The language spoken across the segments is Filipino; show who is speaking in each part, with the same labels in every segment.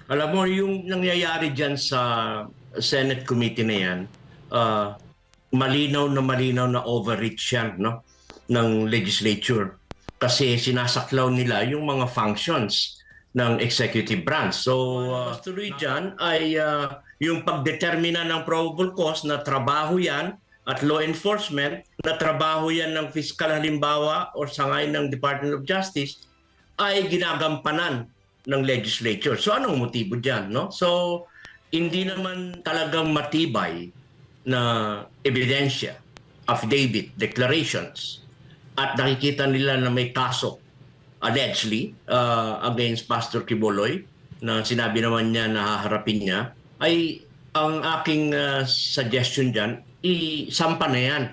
Speaker 1: Alam mo, yung nangyayari dyan sa Senate committee na yan, ah, malinaw na overreach yan, no, ng legislature. Kasi sinasaklaw nila yung mga functions ng executive branch. So, tuloy dyan ay yung pagdetermina ng probable cause na trabaho yan at law enforcement, na trabaho yan ng fiscal halimbawa o sangay ng Department of Justice, ay ginagampanan ng legislature. So anong motibo diyan, no? So hindi naman talagang matibay na ebidensya, affidavit, declarations, at nakikita nila na may kaso allegedly against Pastor Kiboloy na sinabi naman niya na haharapin niya, ay ang aking suggestion diyan, isampa na yan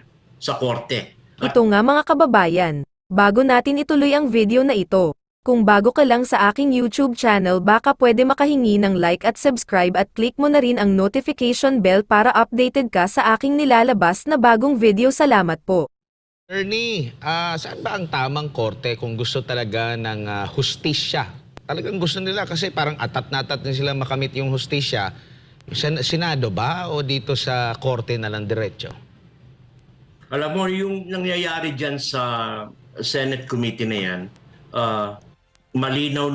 Speaker 1: sa korte.
Speaker 2: Ito nga mga kababayan, bago natin ituloy ang video na ito, kung bago ka lang sa aking YouTube channel baka pwede makahingi ng like at subscribe at click mo na rin ang notification bell para updated ka sa aking nilalabas na bagong video. Salamat po.
Speaker 3: Ernie, saan ba ang tamang korte kung gusto talaga ng hustisya? Talagang gusto nila kasi parang atat na sila makamit yung hustisya. Senado ba o dito sa korte na lang diretso?
Speaker 1: Alam mo, yung nangyayari dyan sa Senate committee na yan, malinaw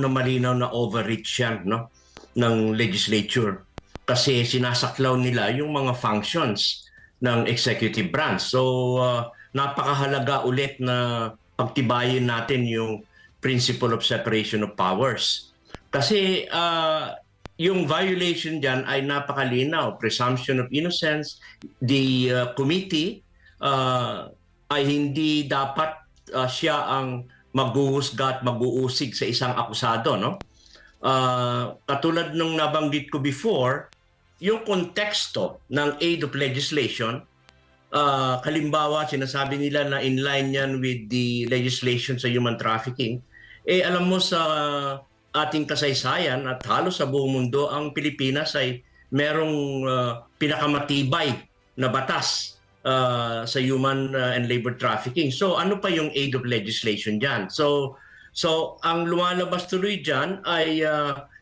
Speaker 1: na overreach yan, no, ng legislature. Kasi sinasaklaw nila yung mga functions ng executive branch. So, napakahalaga ulit na pagtibayin natin yung principle of separation of powers. Kasi yung violation dyan ay napakalinaw. Presumption of innocence. The committee ay hindi dapat siya ang maghuhusga at mag-uusig sa isang akusado, no? Katulad nung nabanggit ko before, yung konteksto ng aid of legislation, kalimbawa sinasabi nila na in line yan with the legislation sa human trafficking, alam mo sa ating kasaysayan at halos sa buong mundo, ang Pilipinas ay merong pinakamatibay na batas sa human and labor trafficking. So ano pa yung aid of legislation dyan? So ang lumalabas tuloy dyan ay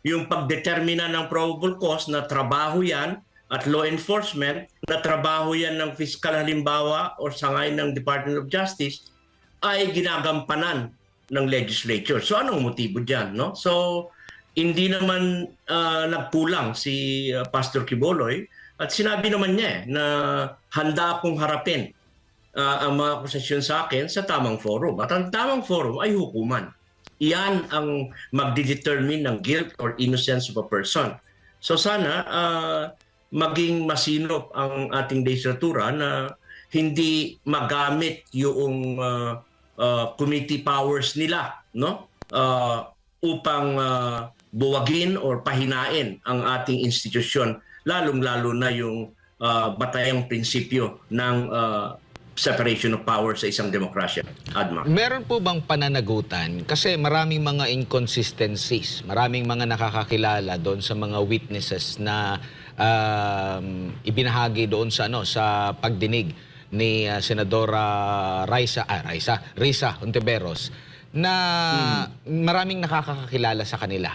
Speaker 1: yung pagdetermina ng probable cause na trabaho yan at law enforcement, na trabaho yan ng fiscal halimbawa o sangay ng Department of Justice, ay ginagampanan ng legislature. So anong motibo dyan, no? So hindi naman nagkulang si Pastor Quiboloy at sinabi naman niya na handa akong harapin ang mga akusasyon sa akin sa tamang forum. At ang tamang forum ay hukuman. Iyan ang magdedetermine ng guilt or innocence of a person. So sana maging masinop ang ating legislatura na hindi magamit yung committee powers nila, no? Upang buwagin or pahinain ang ating institusyon, lalong-lalo na yung batayang prinsipyo ng separation of power sa isang demokrasya. Adma.
Speaker 3: Meron po bang pananagutan? Kasi maraming mga inconsistencies, maraming mga nakakakilala doon sa mga witnesses na ibinahagi doon sa sa pagdinig ni Senadora Risa Hontiveros na maraming nakakakilala sa kanila.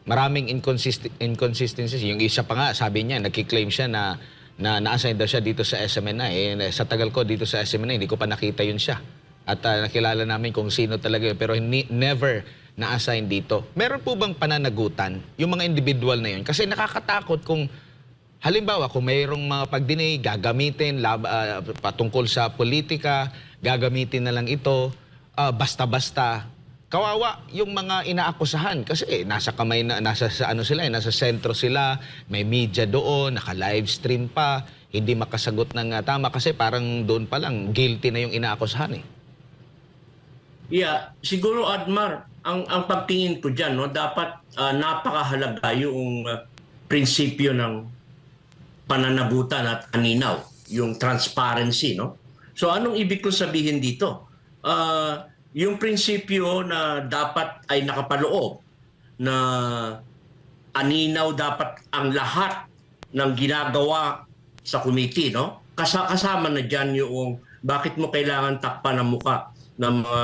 Speaker 3: Maraming inconsistencies. Yung isa pa nga, sabi niya, nagki-claim siya na na-assign daw siya dito sa SMNI. Sa tagal ko dito sa SMNI, hindi ko pa nakita yun siya. At nakilala namin kung sino talaga yun, pero never na-assign dito. Meron po bang pananagutan yung mga individual na yun? Kasi nakakatakot kung, halimbawa, kung mayroong mga pagdinig, gagamitin patungkol sa politika, gagamitin na lang ito, basta-basta. Kawawa yung mga inaakusahan kasi nasa kamay na nasa nasa sentro sila, may media doon, naka-livestream pa, hindi makasagot ng tama kasi parang doon pa lang guilty na yung inaakusahan .
Speaker 1: Yeah, siguro Admar, ang pagtingin ko diyan, no, dapat napakahalaga yung prinsipyo ng pananagutan at aninaw, yung transparency, no? So anong ibig ko sabihin dito? Yung prinsipyo na dapat ay nakapaloob na aninaw dapat ang lahat ng ginagawa sa committee, no? Kasama na diyan yung bakit mo kailangan takpan ang muka ng mga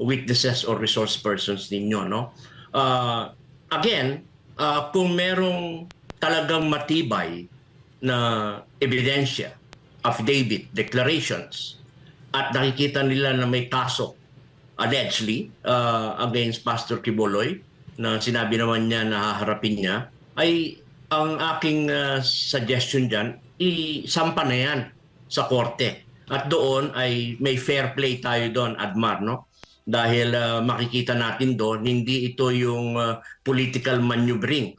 Speaker 1: witnesses or resource persons ninyo, no? Again, kung merong talagang matibay na ebidensya, affidavit, declarations, at nakikita nila na may kaso allegedly against Pastor Quiboloy na sinabi naman niya na haharapin niya, ay ang aking suggestion dyan, isampa na yan sa korte. At doon ay may fair play tayo doon, Admar, no? Dahil makikita natin doon, hindi ito yung political maneuvering.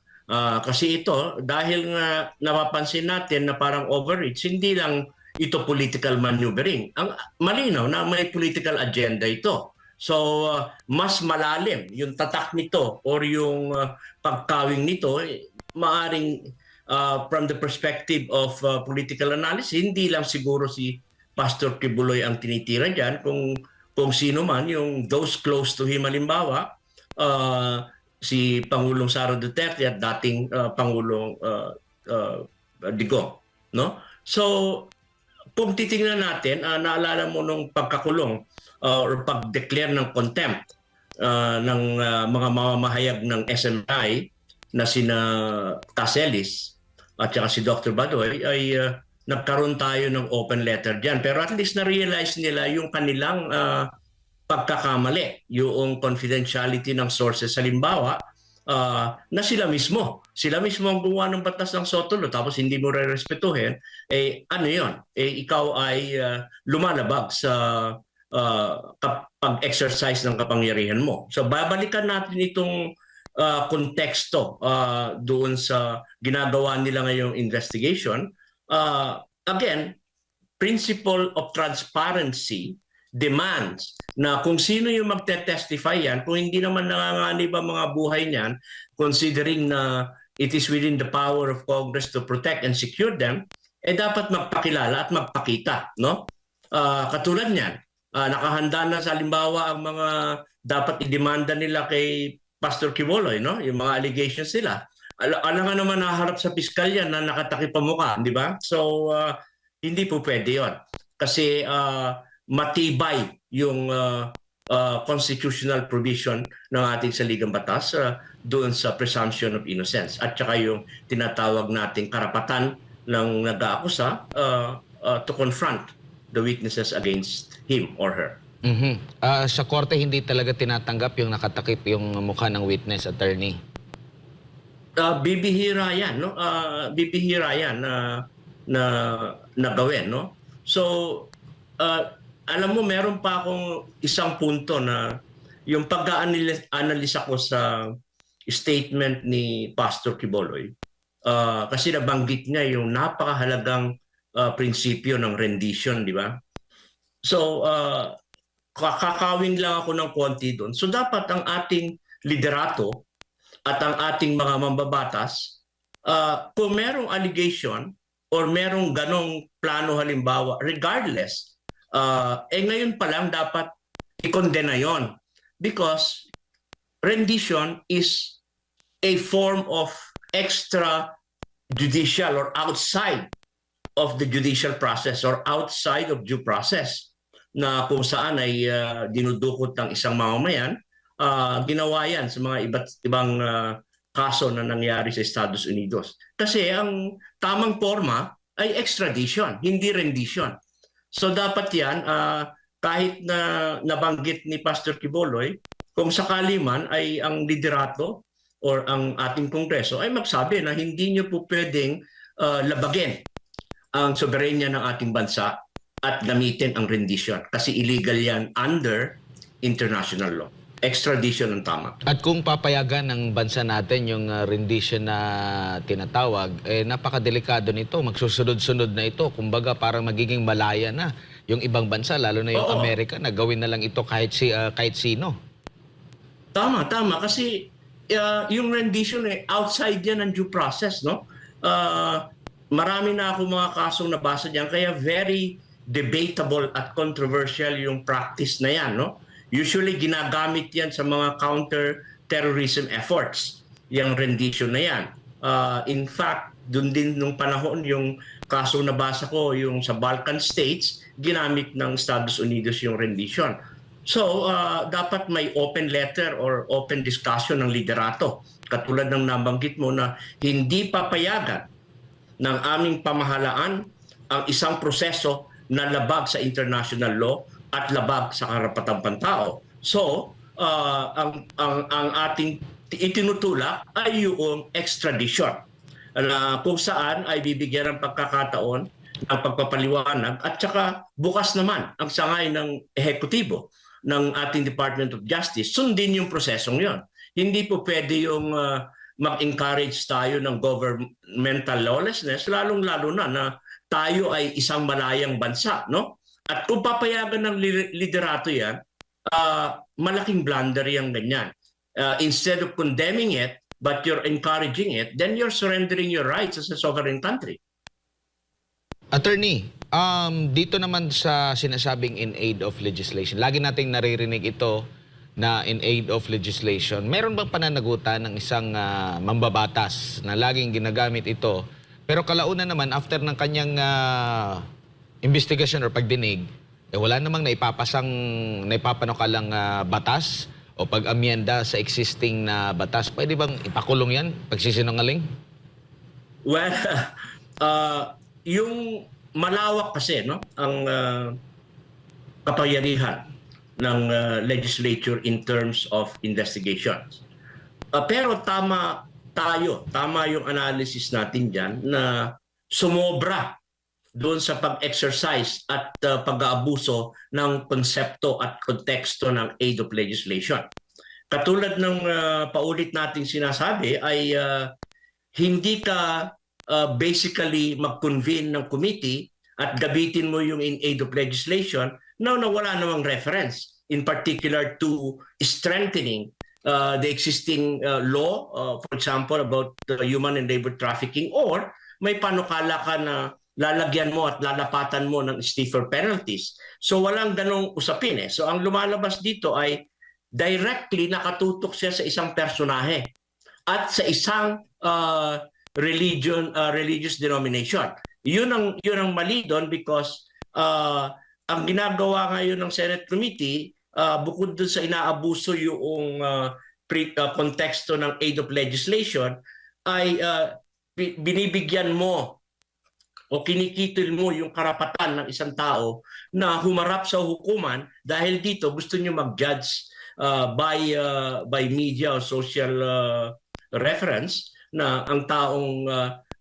Speaker 1: Kasi ito, dahil nga napapansin natin na parang overreach, hindi lang ito political maneuvering. Ang malinaw na may political agenda ito. So, mas malalim yung tatak nito or yung pagkawing nito, maaring from the perspective of political analysis, hindi lang siguro si Pastor Quiboloy ang tinitira dyan, kung sino man, yung those close to him, halimbawa, si Pangulong Sara Duterte at dating Pangulong Digong. No? So, kung titingnan natin, naalala mo nung pagkakulong or pag-declare ng contempt ng mga mamamahayag ng SMI na sina Caselis at saka si Dr. Badoy ay nagkaroon tayo ng open letter dyan. Pero at least na-realize nila yung kanilang pagkakamali, yung confidentiality ng sources. Halimbawa, na sila mismo ang gumawa ng batas ng Sotolo tapos hindi mo re-respetuhin, ano yun? Ikaw ay lumalabag sa pag-exercise ng kapangyarihan mo. So babalikan natin itong konteksto doon sa ginagawa nila ngayong investigation. Again, principle of transparency demands na kung sino yung magte-testify yan, kung hindi naman nanganganib ang mga buhay niyan, considering na it is within the power of Congress to protect and secure them, dapat magpakilala at magpakita. No? Katulad niyan, nakahanda na sa halimbawa ang mga dapat idemanda nila kay Pastor Quiboloy, no? Yung mga allegations nila. Alam nga naman naharap sa piskalya na nakatakip ang mukha, di ba? So, hindi po pwede yun. Kasi matibay yung constitutional provision ng ating saligang batas doon sa presumption of innocence. At saka yung tinatawag nating karapatan ng nag-aakusa to confront the witnesses against him or her.
Speaker 3: Sa korte, hindi talaga tinatanggap yung nakatakip yung mukha ng witness, attorney?
Speaker 1: Bibihira yan, no? Bibihira yan na gawin, no? So, alam mo, meron pa akong isang punto na yung pag-analisa ko sa statement ni Pastor Quiboloy, kasi nabanggit niya yung napakahalagang prinsipyo ng rendition, di ba? So, kakawin lang ako ng konti doon. So, dapat ang ating liderato at ang ating mga mambabatas, kung merong allegation or merong ganong plano halimbawa, regardless, ngayon pa lang dapat i-condemn yon, because rendition is a form of extra-judicial or outside of the judicial process or outside of due process na kung saan ay dinudukot ng isang mamamayan. Ginawa yan sa mga iba't ibang kaso na nangyari sa Estados Unidos. Kasi ang tamang forma ay extradition, hindi rendition. So dapat yan, kahit na nabanggit ni Pastor Quiboloy, kung sakali man ay ang liderato or ang ating kongreso ay magsabi na hindi nyo po pwedeng labagin ang soberenya ng ating bansa at gamitin ang rendition. Kasi illegal yan under international law. Extradition ang tama.
Speaker 3: At kung papayagan ng bansa natin yung rendition na tinatawag, napakadelikado nito. Magsusunod-sunod na ito. Kumbaga parang magiging malaya na yung ibang bansa, lalo na yung Amerika, na gawin na lang ito kahit sino.
Speaker 1: Tama. Kasi yung rendition outside yan ng due process, no? Marami na ako mga kasong nabasa diyan, kaya very debatable at controversial yung practice na yan, no? Usually ginagamit yan sa mga counter-terrorism efforts, yung rendition na yan. In fact, dun din nung panahon yung kaso nabasa ko, yung sa Balkan states, ginamit ng Estados Unidos yung rendition. So, dapat may open letter or open discussion ng liderato. Katulad ng nabanggit mo na hindi papayagan ng aming pamahalaan ang isang proseso na labag sa international law at labag sa karapatang pantao. So, ang ating itinutulak ay yung extradition na kung saan ay bibigyan ng pagkakataon ng pagpapaliwanag at saka bukas naman ang sangay ng ehekutibo ng ating Department of Justice, sundin yung prosesong yon. Hindi po pwede yung mag-encourage tayo ng governmental lawlessness, lalong-lalo na tayo ay isang malayang bansa, no? At kung papayagan ng liderato yan, malaking blunder yung ganyan. Instead of condemning it, but you're encouraging it, then you're surrendering your rights as a sovereign country.
Speaker 3: Attorney, dito naman sa sinasabing in aid of legislation, lagi nating naririnig ito na in aid of legislation. Meron bang pananagutan ng isang mambabatas na laging ginagamit ito? Pero kalaunan naman, after ng kanyang investigasyon or pagdinig, wala namang naipapanukalang batas o pag-amyenda sa existing na batas. Pwede bang ipakulong yan? Pagsisinungaling?
Speaker 1: Well, yung malawak kasi no ang kapangyarihan ng legislature in terms of investigations. Pero tama yung analysis natin diyan na sumobra doon sa pag-exercise at pag-aabuso ng konsepto at konteksto ng aid of legislation. Katulad ng paulit nating sinasabi ay hindi ka basically mag-convene ng committee at gabitin mo yung in aid of legislation na wala namang reference, in particular to strengthening the existing law, for example, about human and labor trafficking, or may panukala ka na lalagyan mo at lalapatan mo ng stiffer penalties. So walang ganong usapin eh. So ang lumalabas dito ay directly nakatutok siya sa isang personahe at sa isang religious denomination. Yun ang mali doon because ang ginagawa ngayon ng Senate Committee, bukod doon sa inaabuso yung konteksto ng aid of legislation, ay binibigyan mo o kinikitil mo yung karapatan ng isang tao na humarap sa hukuman dahil dito gusto nyo mag-judge by media o social reference na ang taong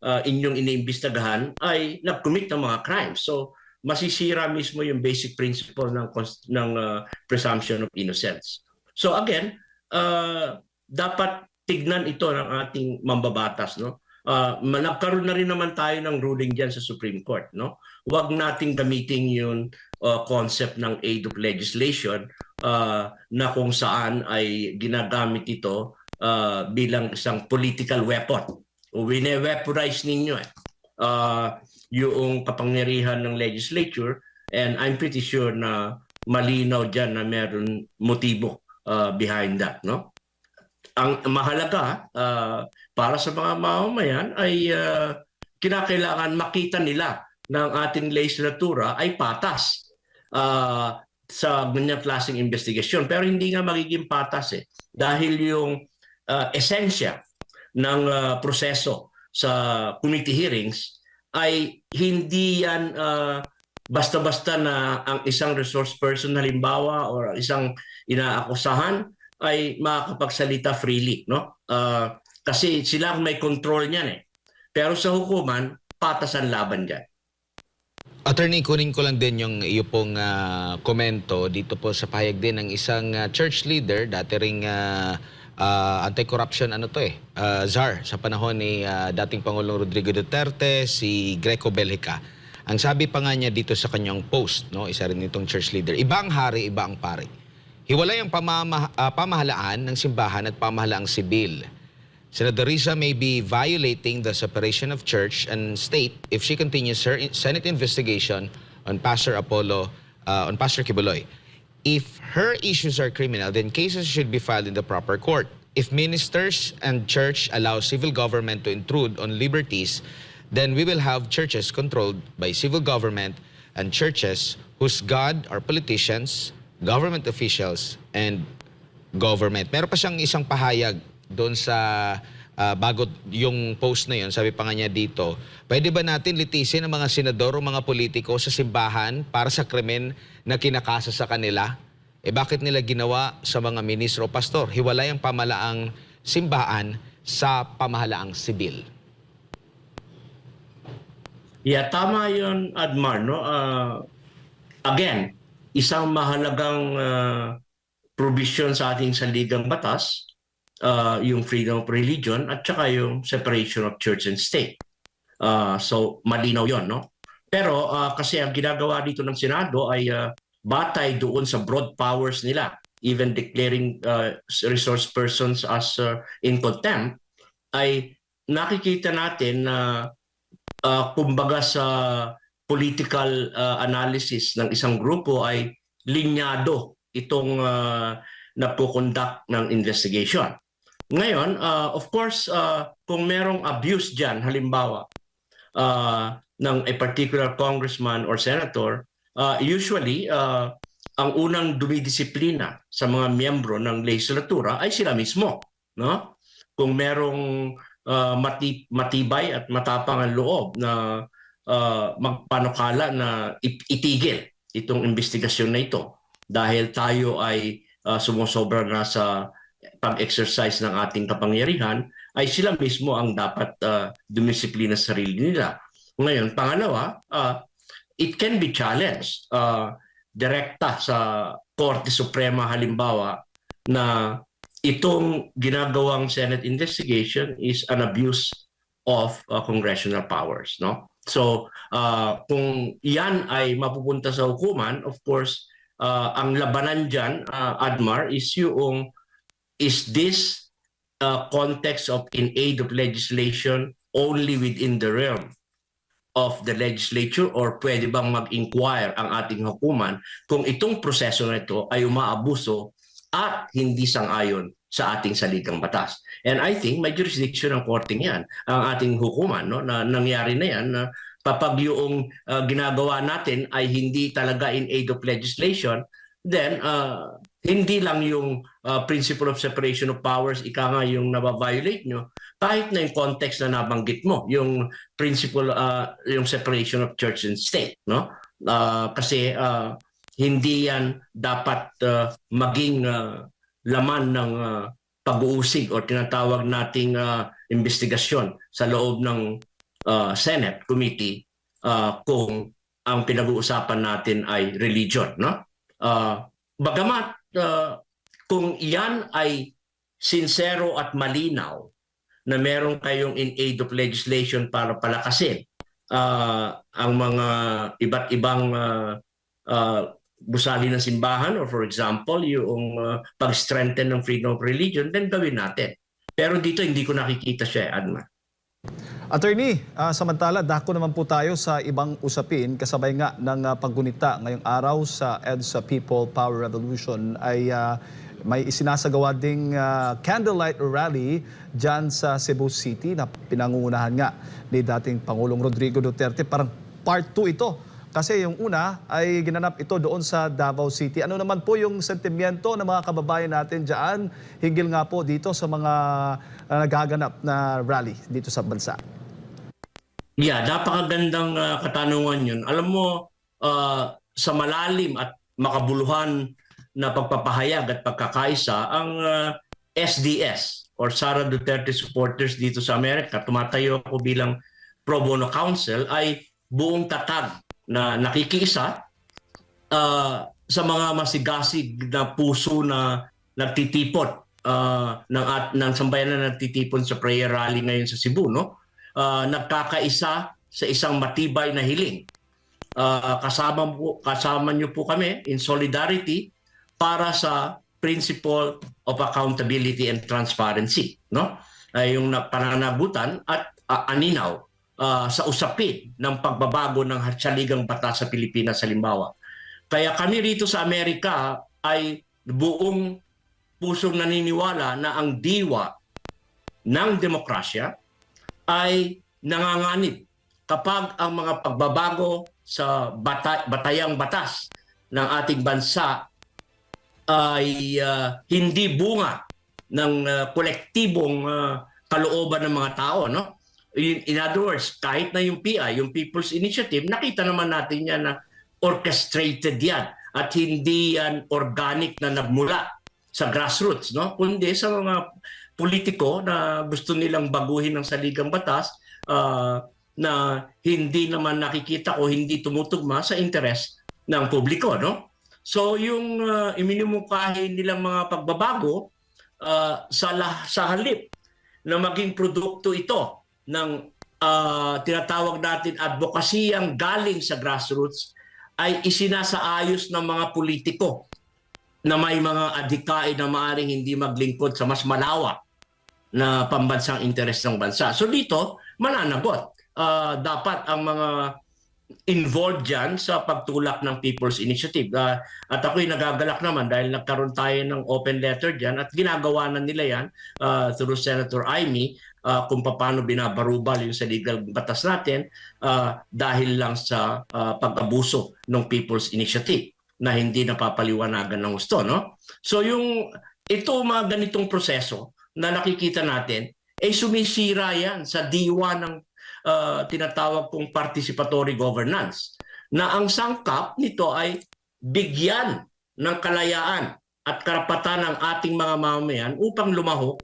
Speaker 1: inyong iniimbestagahan ay nag-commit ng mga crimes. So masisira mismo yung basic principle ng presumption of innocence. So again, dapat tignan ito ng ating mambabatas, no? Nagkaroon na rin naman tayo ng ruling diyan sa Supreme Court, no? Huwag nating gamitin yung concept ng aid of legislation na kung saan ay ginagamit ito bilang isang political weapon. Wine-weaponize ninyo yung kapangyarihan ng legislature, and I'm pretty sure na malinaw dyan na meron motibo behind that, no? Ang mahalaga para sa mga mamamayan ay kinakailangan makita nila ng ating legislatura ay patas sa ganyang klaseng investigasyon. Pero hindi nga magiging patas dahil yung esensya ng proseso sa committee hearings ay hindi yan basta-basta na ang isang resource person halimbawa o isang inaakusahan ay makakapagsalita freely, no? Kasi sila may control niyan Pero sa hukuman, patas ang laban diyan.
Speaker 3: Attorney, kunin ko lang din yung iyo pong komento dito po sa pahayag din ng isang church leader, dati ring anti-corruption czar sa panahon ni dating Pangulong Rodrigo Duterte, si Greco Bellica. Ang sabi pa nga niya dito sa kanyang post, no, isa rin itong church leader, iba ang hari, iba ang pari. Hiwalay ang pamahalaan ng simbahan at pamahalaang sibil. Senator Risa may be violating the separation of church and state if she continues her Senate investigation on Pastor Kibuloy. If her issues are criminal, then cases should be filed in the proper court. If ministers and church allow civil government to intrude on liberties, then we will have churches controlled by civil government and churches whose God are politicians, government officials and government. Meron pa siyang isang pahayag doon sa bago yung post na yun, sabi pa nga niya dito, pwede ba natin litisin ang mga senador o mga politiko sa simbahan para sa krimen na kinakasa sa kanila? Bakit nila ginawa sa mga ministro o pastor? Hiwalay ang pamahalaang simbahan sa pamahalaang sibil.
Speaker 1: Yeah, tama yun, Admar. No? Again, isang mahalagang provision sa ating saligang batas, yung freedom of religion at saka yung separation of church and state. So, malinaw yun. No? Pero kasi ang ginagawa dito ng Senado ay batay doon sa broad powers nila, even declaring resource persons as in contempt, ay nakikita natin na kumbaga sa political analysis ng isang grupo ay linyado itong napukonduct ng investigation. Ngayon, of course, kung merong abuse dyan, halimbawa, ng a particular congressman or senator, usually, ang unang dumidisiplina sa mga miyembro ng legislatura ay sila mismo. No? Kung merong matibay at matapang ang loob na magpanukala na itigil itong investigasyon na ito dahil tayo ay sumusobra na sa pag-exercise ng ating kapangyarihan, ay sila mismo ang dapat dumisiplina sa sarili nila. Ngayon, pangalawa, it can be challenged direkta sa Korte Suprema halimbawa na itong ginagawang Senate investigation is an abuse of congressional powers, no? So, kung iyan ay mapupunta sa hukuman, of course, ang labanan dyan, Admar, is yung, is this context of in aid of legislation only within the realm of the legislature or pwede bang mag-inquire ang ating hukuman kung itong proseso na ito ay umaabuso at hindi sang-ayon sa ating saligang batas. And I think may jurisdiction ng korting yan, ang ating hukuman, no, na nangyari na yan, na kapag yung ginagawa natin ay hindi talaga in aid of legislation, then hindi lang yung principle of separation of powers, ika nga yung nababiolate nyo, kahit na yung context na nabanggit mo, yung principle, yung separation of church and state. No? Kasi hindi yan dapat maging laman ng pag-uusig o tinatawag nating investigasyon sa loob ng Senate Committee kung ang pinag-uusapan natin ay religion. No? Bagamat kung iyan ay sincero at malinaw na meron kayong in aid of legislation para palakasin ang mga iba't ibang gusali ng simbahan or for example yung pag-strengthen ng freedom of religion, then gawin natin. Pero dito hindi ko nakikita siya, Adma.
Speaker 4: Attorney, samantala dako naman po tayo sa ibang usapin kasabay nga ng paggunita ngayong araw sa EDSA People Power Revolution ay may isinasagawa ding candlelight rally dyan sa Cebu City na pinangungunahan nga ni dating Pangulong Rodrigo Duterte. Parang part 2 ito kasi yung una ay ginanap ito doon sa Davao City. Ano naman po yung sentimiento ng mga kababayan natin dyan hinggil nga po dito sa mga nagaganap na rally dito sa bansa?
Speaker 1: Yeah, napakagandang katanungan yun. Alam mo, sa malalim at makabuluhan na pagpapahayag at pagkakaisa, ang SDS or Sara Duterte supporters dito sa Amerika, tumatayo ako bilang pro bono counsel, ay buong tatag na nakikiisa sa mga masigasig na puso na nagtitipon ng sambayan na nagtitipon sa prayer rally ngayon sa Cebu, no? Nagkakaisa sa isang matibay na hiling. Kasama niyo po kami in solidarity para sa principle of accountability and transparency, no? Yung pananagutan at aninaw sa usapin ng pagbabago ng hatsaligang batas sa Pilipinas halimbawa. Kaya kami rito sa Amerika ay buong pusong naniniwala na ang diwa ng demokrasya ay nanganganib kapag ang mga pagbabago sa batayang batas ng ating bansa ay hindi bunga ng kolektibong kalooban ng mga tao, no? In other words, kahit na yung PI, yung People's Initiative, nakita naman natin yan na orchestrated yan at hindi yan organic na nagmula sa grassroots, no? Kundi sa mga politiko na gusto nilang baguhin ng saligang batas na hindi naman nakikita o hindi tumutugma sa interes ng publiko, no? So yung iminumungkahi nilang mga pagbabago sa halip na maging produkto ito ng tinatawag natin advokasiyang galing sa grassroots ay isinasaayos ng mga politiko na may mga adhikain na maaaring hindi maglingkod sa mas malawak na pambansang interes ng bansa. So dito, mananagot. Dapat ang mga involved dyan sa pagtulak ng People's Initiative. At ako'y nagagalak naman dahil nagkaroon tayo ng open letter dyan at ginagawa na nila yan through Senator Amy kung paano binabarubal yung sa legal batas natin dahil lang sa pag-abuso ng People's Initiative na hindi napapaliwanagan ng gusto. No? So ito mga ganitong proseso na nakikita natin ay sumisira yan sa diwa ng tinatawag kong participatory governance na ang sangkap nito ay bigyan ng kalayaan at karapatan ng ating mga mamamayan upang lumahok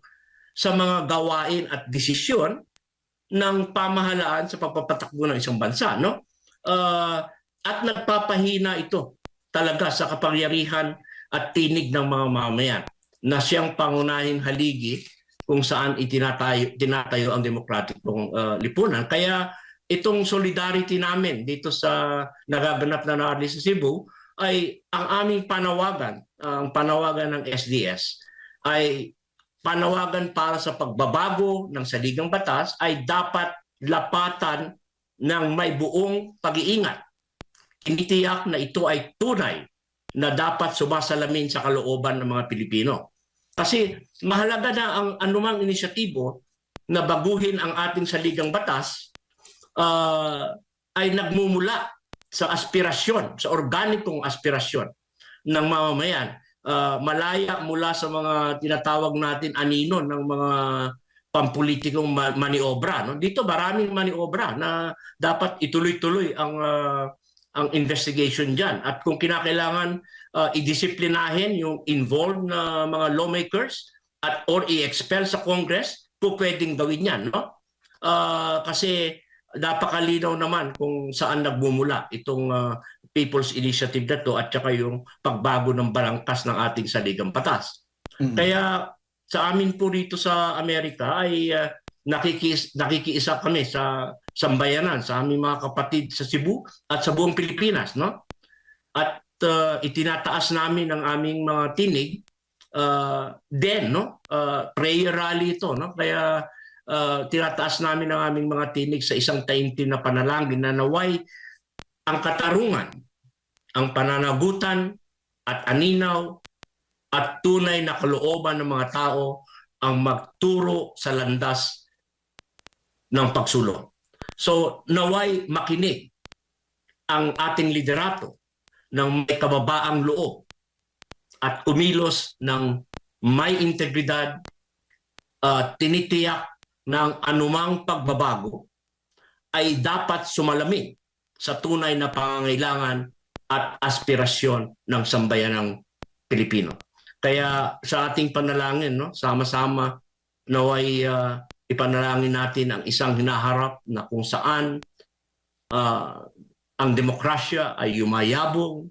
Speaker 1: sa mga gawain at desisyon ng pamahalaan sa pagpapatakbo ng isang bansa, no? At nagpapahina ito talaga sa kapangyarihan at tinig ng mga mamamayan na siyang pangunahing haligi kung saan tinatayo ang demokratikong lipunan. Kaya itong solidarity namin dito sa nagaganap na rally sa Cebu ay ang aming panawagan, ang panawagan ng SDS ay panawagan para sa pagbabago ng saligang batas ay dapat lapatan ng may buong pag-iingat. Tinitiyak na ito ay tunay na dapat sumasalamin sa kalooban ng mga Pilipino. Kasi mahalaga na ang anumang inisyatibo na baguhin ang ating saligang batas ay nagmumula sa aspirasyon, sa organikong aspirasyon ng mamamayan. Malaya mula sa mga tinatawag natin anino ng mga pampulitikong maniobra. No? Dito maraming maniobra na dapat ituloy-tuloy ang investigation dyan. At kung kinakailangan idisiplinahin yung involved na mga lawmakers or i-expel sa Congress, po pwedeng gawin yan. No? Kasi napakalinaw naman kung saan nagmumula itong People's Initiative na to at saka yung pagbago ng balangkas ng ating saligang batas. Kaya sa amin po rito sa Amerika ay nakikiisa kami sa sambayanan, sa aming mga kapatid sa Cebu at sa buong Pilipinas. No? At itinataas namin ang aming mga tinig no? Prayer rally ito. No? Kaya tinataas namin ang aming mga tinig sa isang taimtim na panalangin na naway ang katarungan, ang pananagutan at aninaw at tunay na kalooban ng mga tao ang magturo sa landas ng pagsulong. So naway makinig ang ating liderato ng may kababaang loob at kumilos ng may integridad, tinitiyak ng anumang pagbabago ay dapat sumalamin sa tunay na pangangailangan at aspirasyon ng sambayanang Pilipino. Kaya sa ating panalangin, no, sama-sama naway ipanalangin natin ang isang hinaharap na kung saan ang demokrasya ay yumayabong,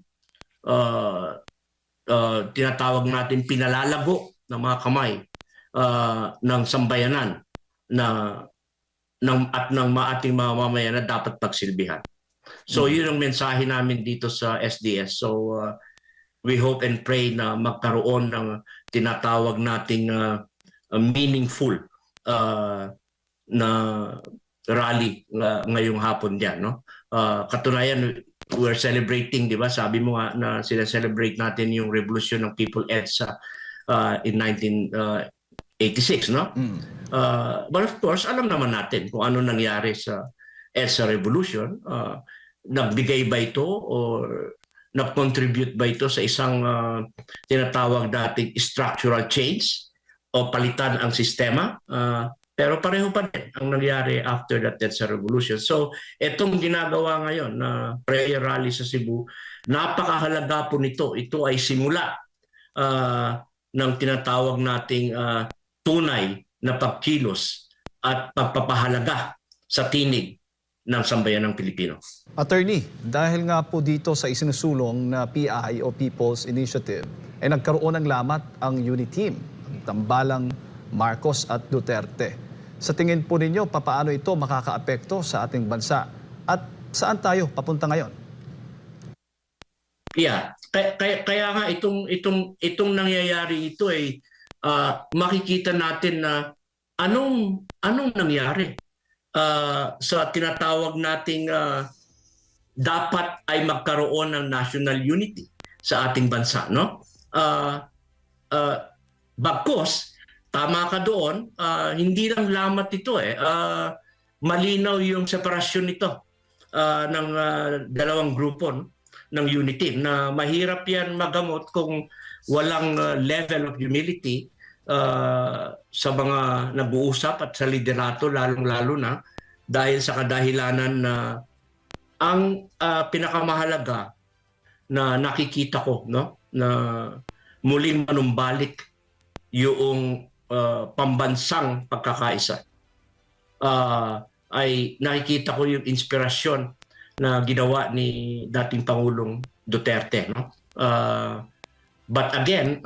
Speaker 1: tinatawag natin pinalalago ng mga kamay ng sambayanan at ng ating mga mamamayan na dapat pagsilbihan. So yun ang mensahe namin dito sa SDS. So we hope and pray na magkaroon ng tinatawag nating meaningful na rally ngayong hapon diyan, no? Katunayan, we're celebrating, di ba? Sabi mo nga na sila-celebrate natin yung revolution ng People EDSA in 1986, no? But of course, alam naman natin kung ano nangyari sa EDSA revolution. Nagbigay ba ito or nag-contribute ba ito sa isang tinatawag dating structural change o palitan ang sistema? Pero pareho pa din ang nangyari after that EDSA revolution. So itong ginagawa ngayon na prayer rally sa Cebu, napakahalaga po nito. Ito ay simula ng tinatawag nating tunay na pagkilos at pagpapahalaga sa tinig ng sambayanang Pilipino.
Speaker 4: Attorney, dahil nga po dito sa isinusulong na PI o People's Initiative, ay nagkaroon ng lamat ang unit team, ang tambalang Marcos at Duterte. Sa tingin po ninyo, papaano ito makakaapekto sa ating bansa? At saan tayo papunta ngayon?
Speaker 1: Yeah, kaya nga itong nangyayari ito ay makikita natin na anong nangyari sa tinatawag nating dapat ay magkaroon ng national unity sa ating bansa, no? Bagkus, tama ka doon, hindi lang lamat ito malinaw yung separasyon nito ng dalawang grupo, no? Ng unity na mahirap yan magamot kung walang level of humility sa mga nag-uusap at sa liderato, lalong-lalo na dahil sa kadahilanan na ang pinakamahalaga na nakikita ko, no, na muling manumbalik yung pambansang pagkakaisa, ay nakikita ko yung inspirasyon na ginawa ni dating Pangulong Duterte, no? But again,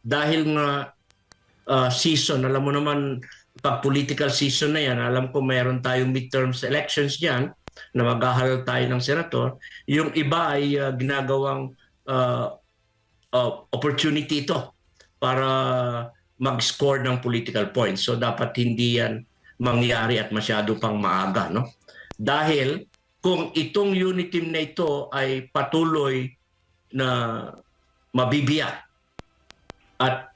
Speaker 1: dahil nga season, alam mo naman, pag political season na yan, alam ko mayroon tayong midterms elections dyan na maghahalal tayo ng senator. Yung iba ay ginagawang opportunity ito para mag-score ng political points. So dapat hindi yan mangyari at masyado pang maaga, no? Dahil kung itong unit team na ito ay patuloy na mabibiyak at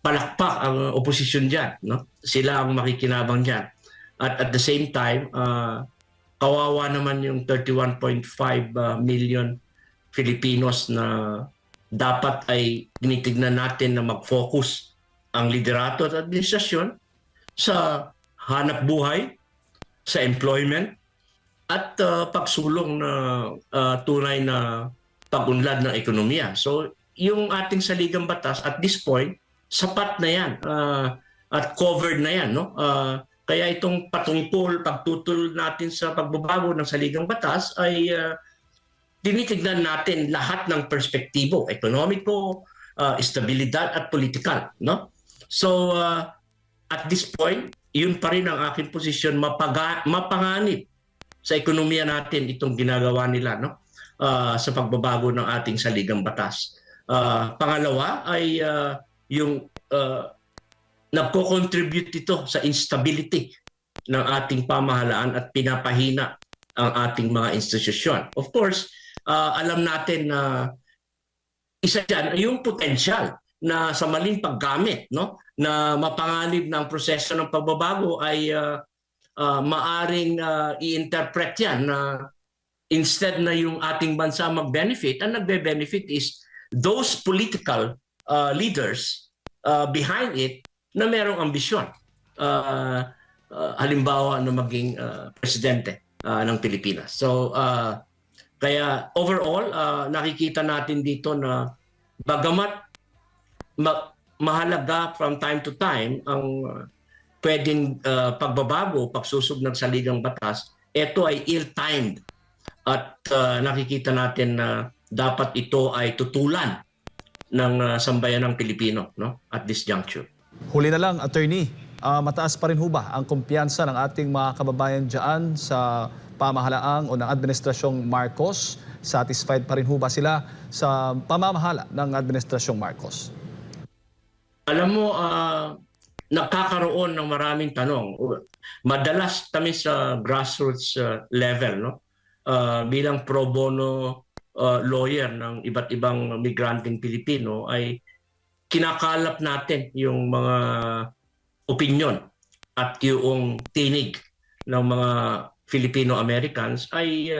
Speaker 1: palakpak ang oposisyon dyan, no? Sila ang makikinabang dyan. At the same time, kawawa naman yung 31.5 million Filipinos na dapat ay tinitignan natin na mag-focus ang liderato at administrasyon sa hanap buhay, sa employment, at pagsulong na tunay na pag-unlad ng ekonomiya. So yung ating saligang batas at this point, sapat na yan at covered na yan, no? Kaya itong pagtutol natin sa pagbabago ng saligang batas ay tinitignan natin lahat ng perspektibo, ekonomiko, estabilidad at politikal, no? So at this point, yun pa rin ang aking posisyon, mapanganib sa ekonomiya natin itong ginagawa nila, no? Sa pagbabago ng ating saligang batas. Pangalawa ay yung nagko-contribute ito sa instability ng ating pamahalaan at pinapahina ang ating mga institusyon. Of course, alam natin na isa dyan ay yung potential na sa maling paggamit, no, na mapanganib ng proseso ng pagbabago ay maaring i-interpret yan na instead na yung ating bansa mag-benefit, ang nagbe-benefit is those political leaders behind it na merong ambisyon. Halimbawa na maging presidente ng Pilipinas. So kaya overall, nakikita natin dito na bagamat mahalaga from time to time ang pwedeng pagbabago, pagsusog ng saligang batas, ito ay ill-timed at nakikita natin na dapat ito ay tutulan ng sambayanang Pilipino, no, at this juncture.
Speaker 4: Huli na lang, Attorney, mataas pa rin ho ba ang kumpiyansa ng ating mga kababayan dyan sa pamahalaang o ng Administrasyong Marcos? Satisfied pa rin ho ba sila sa pamamahala ng Administrasyong Marcos?
Speaker 1: Alam mo, nakakaroon ng maraming tanong. Madalas kami sa grassroots level, no, bilang pro bono lawyer ng iba't ibang migranteng Pilipino, ay kinakalap natin yung mga opinion at yung tinig ng mga Filipino-Americans ay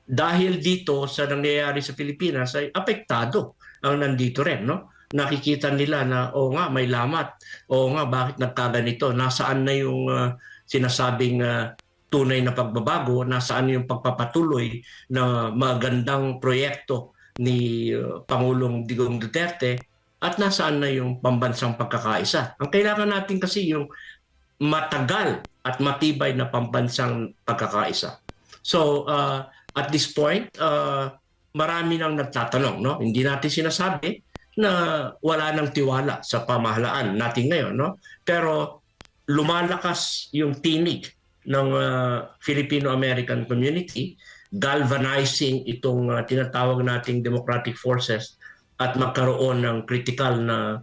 Speaker 1: dahil dito sa nangyayari sa Pilipinas ay apektado ang nandito rin, no? Nakikita nila na nga may lamat, nga bakit nagkaganito, nasaan na yung sinasabing tunay na pagbabago, nasaan yung pagpapatuloy na magandang proyekto ni Pangulong Digong Duterte, at nasaan na yung pambansang pagkakaisa. Ang kailangan natin kasi yung matagal at matibay na pambansang pagkakaisa. So, at this point, marami nang nagtatanong, no? Hindi natin sinasabi na wala nang tiwala sa pamahalaan natin ngayon, no? Pero lumalakas yung tinig ng Filipino-American community, galvanizing itong tinatawag nating democratic forces at magkaroon ng critical na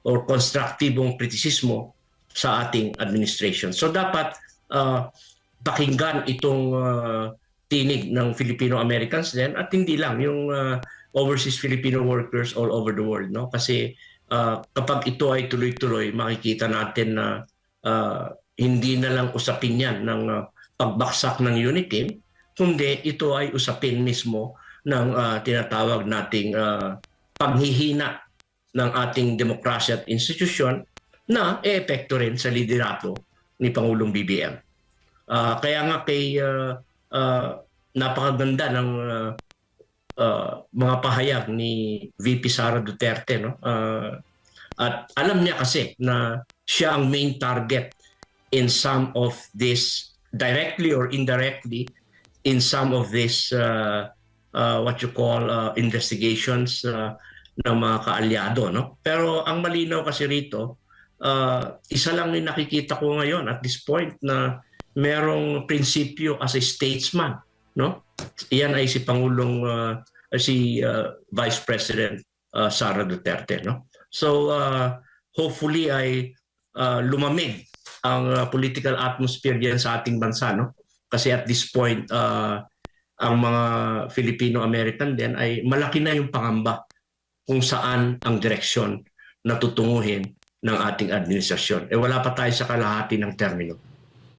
Speaker 1: or konstruktibong kritisismo sa ating administration. So dapat pakinggan itong tinig ng Filipino-Americans din, at hindi lang yung overseas Filipino workers all over the world, no? Kasi kapag ito ay tuloy-tuloy, makikita natin na hindi na lang usapin yan ng pagbaksak ng UNITIM, kundi ito ay usapin mismo ng tinatawag nating paghihina ng ating demokrasya at institusyon na epekto rin sa liderato ni Pangulong BBM. Kaya nga kay napakaganda ng mga pahayag ni VP Sara Duterte, no? At alam niya kasi na siya ang main target in some of this, directly or indirectly, in some of this what you call investigations ng mga kaalyado, no? Pero ang malinaw kasi rito, isa lang yung nakikita ko ngayon at this point na merong prinsipyo as a statesman, no? Iyan ay si Pangulong Vice President Sara Duterte, no? So hopefully ay lumamig ang political atmosphere diyan sa ating bansa, no? Kasi at this point ang mga Filipino-American din ay malaki na yung pangamba kung saan ang direksyon na tutunguhin ng ating administrasyon. Wala pa tayo sa kalahati ng termino.